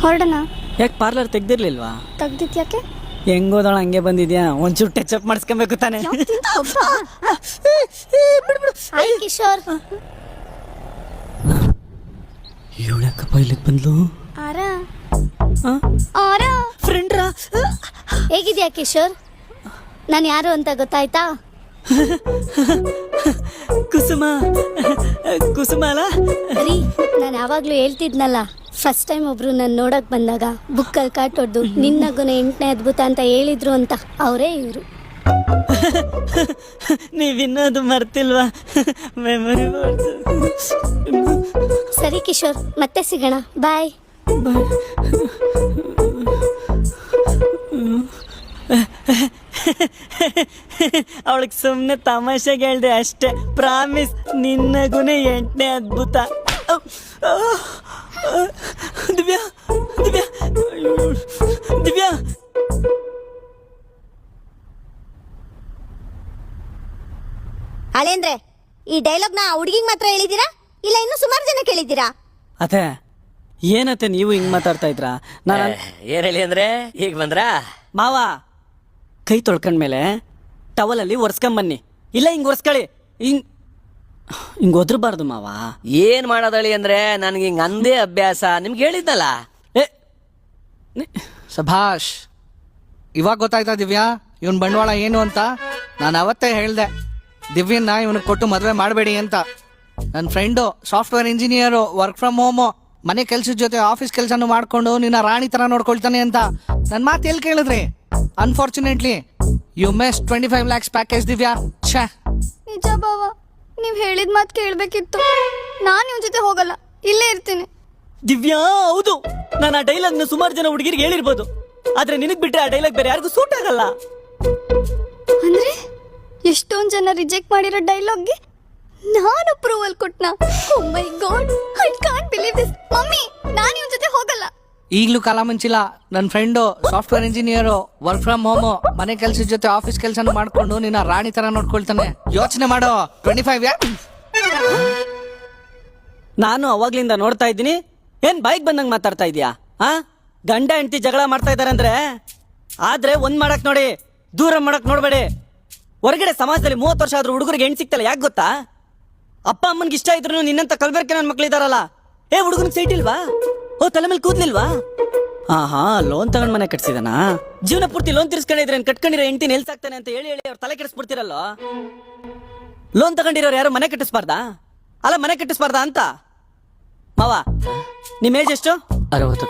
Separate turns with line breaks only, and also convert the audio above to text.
ಹೊರಡಣ.
ಯಾಕೆ ಪಾರ್ಲರ್ ತೆಗ್ದಿರ್ಲಿಲ್ವಾ?
ತೆಗ್ದಿತ್ ಯಾಕೆ?
ಹೆಂಗೋದಳ ಹಂಗೆ ಬಂದಿದ್ಯಾ? ಒಂಚೂರು ಟಚ್ ಅಪ್ ಮಾಡಿಸ್ಕೊಬೇಕು ತಾನೆ.
ಹಾಯ್ ಕಿಶೋರ್.
ಇವಳಕ್ಕಪ್ಪ ಇಲ್ಲಿಗೆ ಬಂದ್ಲು.
ಆರಾ ಆರಾ
ಫ್ರೆಂಡ್ರಾ?
ಹೇಗಿದ್ಯಾ ಕಿಶೋರ್? ನಾನು ಯಾರು ಅಂತ ಗೊತ್ತಾಯ್ತಾ?
ಕುಸುಮ. ಕುಸುಮ ಅಲ್ಲ?
ರೀ, ನಾನು ಯಾವಾಗ್ಲೂ ಹೇಳ್ತಿದ್ನಲ್ಲ, ಫಸ್ಟ್ ಟೈಮ್ ಒಬ್ರು ನಾನು ನೋಡಕ್ ಬಂದಾಗ ಬುಕ್ಕಲ್ಲಿ ಕಾಟೊಡ್ದು ನಿನ್ನ ಗುಣ 8ನೇ ಅದ್ಭುತ ಅಂತ ಹೇಳಿದ್ರು ಅಂತ, ಅವರೇ ಇವರು.
ನೀವಿನ್ನೋದು ಮರ್ತಿಲ್ವಾ? ಮೆಮೊರಿ
ಸರಿ ಕಿಶೋರ್, ಮತ್ತೆ ಸಿಗೋಣ. ಬಾಯ್.
ಅವಳಿಗೆ ಸುಮ್ಮನೆ ತಮಾಷೆಗೆ ಹೇಳ್ದೆ ಅಷ್ಟೇ. ಪ್ರಾಮಿಸ್, ನಿನ್ನ ಗುಣ 8ನೇ ಅದ್ಭುತ. ದಿವ್ಯಾ, ದಿವ್ಯಾ, ದಿವ್ಯಾ.
ಅಳೇಂದ್ರೆ, ಈ ಡೈಲಾಗ್ನ ಹುಡುಗಿಗೆ ಮಾತ್ರ ಹೇಳಿದ್ದೀರಾ ಇಲ್ಲ ಇನ್ನು ಸುಮಾರು ಜನ ಕೇಳಿದ್ದೀರಾ?
ಅದೇ ಏನತ್ತೆ ನೀವು ಹಿಂಗ್ ಮಾತಾಡ್ತಾ ಇದ್ರಾ? ನಾನು
ಏನ್ ಹೇಳಿ ಅಂದ್ರೆ ಈಗ ಬಂದ್ರಾ?
ಮಾವ, ಕೈ ತೊಳ್ಕೊಂಡ್ಮೇಲೆ ಟವಲಲ್ಲಿ ಒರ್ಸ್ಕೊಂಬನ್ನಿ. ಇಲ್ಲ ಹಿಂಗ್ ಒರ್ಸ್ಕೊಳ್ಳಿ. ಹಿಂಗ್ ಒದ್ರಬಾರ್ದು ಮಾವ.
ಏನ್ ಮಾಡೋದಳಿ ಅಂದ್ರೆ ನನ್ಗೆ ಹಿಂಗ್ ಅಂದೇ ಅಭ್ಯಾಸ. ನಿಮ್ಗೆ ಹೇಳಿದ್ನಲ್ಲ.
ಏ
ಸಭಾಷ್, ಇವಾಗ ಗೊತ್ತಾಯ್ತಾ ದಿವ್ಯಾ ಇವನ್ ಬಂಡವಾಳ ಏನು ಅಂತ? ನಾನು ಅವತ್ತೇ ಹೇಳ್ದೆ ದಿವ್ಯನ್ನ ಇವನಿಗೆ ಕೊಟ್ಟು ಮದುವೆ ಮಾಡಬೇಡಿ ಅಂತ. ನನ್ನ friend software engineer, work from home, ಮನೆ ಕೆಲ್ಸದ ಜೊತೆ ಆಫೀಸ್ ಕೆಲಸನೂ ಮಾಡ್ಕೊಂಡು ನಿನ್ನ ರಾಣಿ ತರ ನೋಡ್ಕೊಳ್ತಾನೆ ಅಂತ. ನನ್ನ ಮಾತು ಎಲ್ಲಿ ಕೇಳಿದ್ರಿ? Unfortunately you miss 25 lakhs package Divya. ಛೇ,
ನಿಜ ಬಾವ, ನೀವ್ ಹೇಳಿದ ಮಾತು ಕೇಳ್ಬೇಕಿತ್ತು. ನಾನು ನಿಮ್ ಜೊತೆ ಹೋಗಲ್ಲ, ಇಲ್ಲೇ ಇರ್ತೀನಿ.
ದಿವ್ಯಾ, ಹೌದು, ನಾನು ಆ ಡೈಲಾಗ್ನ ಸುಮಾರು ಜನ ಹುಡುಗಿರಿಗೆ ಹೇಳಿರ್ಬೋದು, ಆದ್ರೆ ನಿನಗ್ ಬಿಟ್ರೆ ಆ ಡೈಲಾಗ್ ಬೇರೆ ಯಾರಿಗೂ ಸೂಟ್ ಆಗಲ್ಲ.
ಅಂದ್ರೆ ಎಷ್ಟೊಂದ್ ಜನ ರಿಜೆಕ್ಟ್ ಮಾಡಿರೋ ಡೈಲಾಗ್ಗೆ ನಾನು ಅಪ್ರೂವಲ್ ಕೊಟ್ನಾ? Oh my god, I can't believe this. Mummy, ನಾನು ಇವ್ನ ಜೊತೆ ಹೋಗಲ್ಲ.
ಈಗಲೂ ಕಾಲ ಮುಂಚಿಲ್ಲ. ನನ್ನ friend software engineer, work from home, ಮನೆ ಕೆಲ್ಸದ ಜೊತೆ ಆಫೀಸ್ ಕೆಲಸನೂ ಮಾಡ್ಕೊಂಡು ನಿನ್ನ ರಾಣಿ ತರ ನೋಡ್ಕೊಳ್ತಾನೆ. ಯೋಚನೆ ಮಾಡೋ. 25
ನಾನು ಅವಾಗ್ಲಿಂದ ನೋಡ್ತಾ ಇದ್ದೀನಿ. ಏನ್ ಬೈಕ್ ಬಂದಂಗ್ ಮಾತಾಡ್ತಾ ಇದೀಯಾ? ಗಂಡ ಹೆಂಡತಿ ಜಗಳ ಮಾಡ್ತಾ ಇದಾರಂದ್ರೆ ಆದ್ರೆ ಒಂದ್ ಮಾಡಕ್ ನೋಡಿ, ದೂರ ಮಾಡಕ್ ನೋಡ್ಬೇಡಿ. ಹೊರಗಡೆ ಸಮಾಜದಲ್ಲಿ 30 ವರ್ಷ ಆದ್ರೂ ಹುಡುಗರಿಗೆ ಹೆಣ್ಣು ಸಿಗ್ತಲ್ಲ. ಯಾಕೆ ಗೊತ್ತಾ? ಅಪ್ಪ ಅಮ್ಮನ್ಗೆ ಇಷ್ಟ ಇದ್ರು ನಿನ್ನಂತ ಕಲ್ಬರ್ಕೆ ನನ್ನ ಮಕ್ಳಿದಾರಲ್ಲ. ಹುಡುಗನಿಗೆ ಸೈಟ್ ಇಲ್ವಾ? ತಲೆ ಮೇಲೆ ಕೂದ್ಲಿಲ್ವಾ? ಲೋನ್ ತಗೊಂಡ್ ಮನೆ ಕಟ್ಸಿದಾನ. ಜೀವನ ಪೂರ್ತಿ ಲೋನ್ ತಿರ್ಸ್ಕೊಂಡಿದ್ರೆ ಕಟ್ಕೊಂಡಿರೋ ಹೆಂಡತಿನ ಎಲ್ ಸಾಕ್ತಾನೆ ಅಂತ ಹೇಳಿ ಹೇಳಿ ಅವ್ರು ತಲೆ ಕೆಡಿಸ್ಬಿಡ್ತಿರಲ್ಲೋ. ಲೋನ್ ತಗೊಂಡಿರೋರು ಯಾರು ಮನೆ ಕಟ್ಟಿಸ್ಬಾರ್ದಾ? ಅಲ್ಲ, ಮನೆ ಕಟ್ಟಿಸ್ಬಾರ್ದಾ ಅಂತ. ಮಾವ, ನಿಮ್ ಏಜ್ ಎಷ್ಟು?
60.